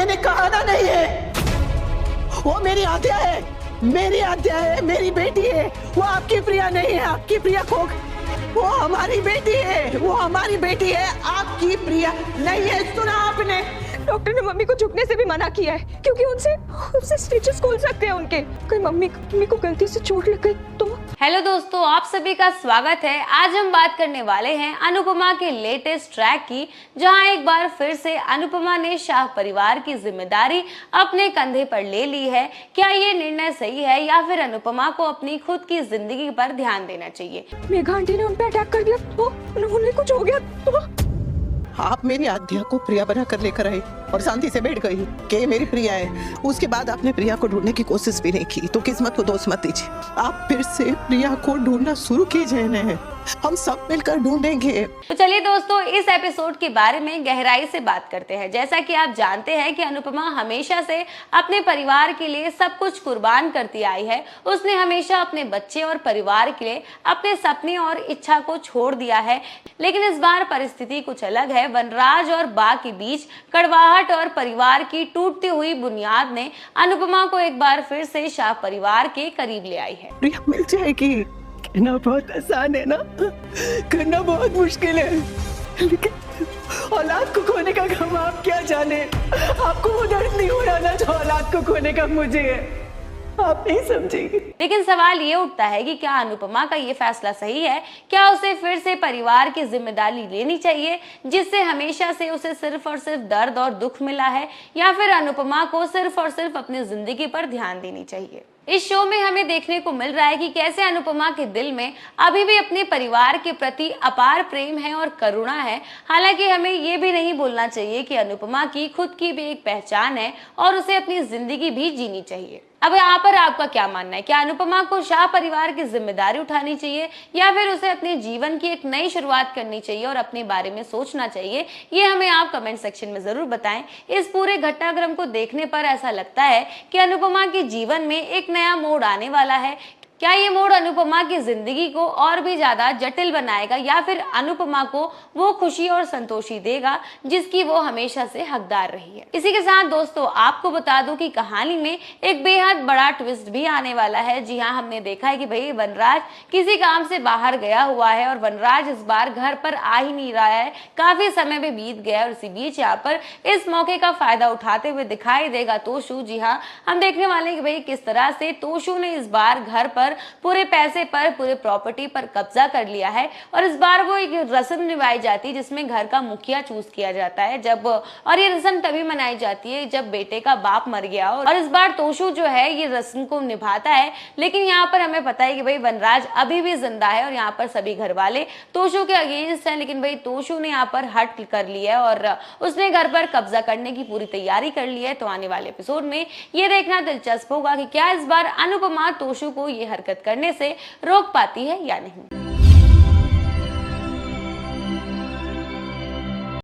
मैंने कहा ना नहीं है। वो मेरी आद्या है, मेरी आद्या है, मेरी बेटी है। वो आपकी प्रिया नहीं है, आपकी प्रिया खो गई। वो हमारी बेटी है, वो हमारी बेटी है, आपकी प्रिया नहीं है। सुना आपने? डॉक्टर ने मम्मी को झुकने से भी मना किया है क्योंकि उनसे स्टिचेस खोल सकते हैं उनके। कोई मम्मी को गलती से चोट लग गई तो। हेलो दोस्तों, आप सभी का स्वागत है। आज हम बात करने वाले हैं अनुपमा के लेटेस्ट ट्रैक की, जहां एक बार फिर से अनुपमा ने शाह परिवार की जिम्मेदारी अपने कंधे पर ले ली है। क्या ये निर्णय सही है या फिर अनुपमा को अपनी खुद की जिंदगी पर ध्यान देना चाहिए? मेघा आंटी ने उन पे अटैक कर दिया तो उन्हें कुछ हो गया तो। आप मेरी आद्या को प्रिया बना कर लेकर आई और शांति से बैठ गई कि ये मेरी प्रिया है। उसके बाद आपने प्रिया को ढूंढने की कोशिश भी नहीं की, तो किस्मत को दोष मत दीजिए। आप फिर से प्रिया को ढूंढना शुरू कीजिए, हम सब मिलकर ढूंढेंगे। तो चलिए दोस्तों, इस एपिसोड के बारे में गहराई से बात करते हैं। जैसा कि आप जानते हैं कि अनुपमा हमेशा से अपने परिवार के लिए सब कुछ कुर्बान करती आई है। उसने हमेशा अपने बच्चे और परिवार के लिए अपने सपने और इच्छा को छोड़ दिया है। लेकिन इस बार परिस्थिति कुछ अलग है। वनराज और बा के बीच कड़वाहट और परिवार की टूटती हुई बुनियाद ने अनुपमा को एक बार फिर से शाह परिवार के करीब ले आई है। प्रिया मिल जाएगी। कहना बहुत आसान है ना, करना बहुत मुश्किल है। लेकिन औलाद को खोने का गम आप क्या जाने। आपको वो दर्द नहीं हो रहा ना जो औलाद को खोने का मुझे है। आप नहीं समझेंगे। लेकिन सवाल ये उठता है कि क्या अनुपमा का ये फैसला सही है? क्या उसे फिर से परिवार की जिम्मेदारी लेनी चाहिए, जिससे हमेशा से उसे सिर्फ और सिर्फ दर्द और दुख मिला है, या फिर अनुपमा को सिर्फ और सिर्फ अपनी जिंदगी पर ध्यान देनी चाहिए? इस शो में हमें देखने को मिल रहा है कि कैसे अनुपमा के दिल में अभी भी अपने परिवार के प्रति अपार प्रेम है और करुणा है। हालांकि हमें ये भी नहीं भूलना चाहिए कि अनुपमा की खुद की भी एक पहचान है और उसे अपनी जिंदगी भी जीनी चाहिए। अब यहाँ पर आपका क्या मानना है? क्या अनुपमा को शाह परिवार की जिम्मेदारी उठानी चाहिए या फिर उसे अपने जीवन की एक नई शुरुआत करनी चाहिए और अपने बारे में सोचना चाहिए? ये हमें आप कमेंट सेक्शन में जरूर बताएं। इस पूरे घटनाक्रम को देखने पर ऐसा लगता है कि अनुपमा के जीवन में एक नया मोड़ आने वाला है। क्या ये मोड़ अनुपमा की जिंदगी को और भी ज्यादा जटिल बनाएगा या फिर अनुपमा को वो खुशी और संतोषी देगा जिसकी वो हमेशा से हकदार रही है? इसी के साथ दोस्तों, आपको बता दूं कि कहानी में एक बेहद बड़ा ट्विस्ट भी आने वाला है। जी हाँ, हमने देखा है कि भाई वनराज किसी काम से बाहर गया हुआ है और वनराज इस बार घर पर आ ही नहीं रहा है। काफी समय भी बीत गया है और इसी बीच यहाँ पर इस मौके का फायदा उठाते हुए दिखाई देगा तोशु। जी हाँ, हम देखने वाले हैं कि भाई किस तरह से तोशु ने इस बार घर पर पूरे पैसे पर, पूरे प्रॉपर्टी पर कब्जा कर लिया है। और इस बार वो एक रस्म निभाई जाती है जिसमें घर का मुखिया चूज किया जाता है और ये रस्म तभी मनाई जाती है जब बेटे का बाप मर गया हो। और इस बार तोशु जो है ये रस्म को निभाता है। लेकिन यहाँ पर हमें पता है कि भाई वनराज अभी भी जिंदा है और यहाँ पर सभी घर वाले तोशु के अगेंस्ट हैं। लेकिन भाई तोशु ने यहाँ पर हट कर लिया है और उसने घर पर कब्जा करने की पूरी तैयारी कर ली है। तो आने वाले एपिसोड में ये देखना दिलचस्प होगा कि क्या इस बार अनुपमा तोशु को ये हरकत करने से रोक पाती है या नहीं।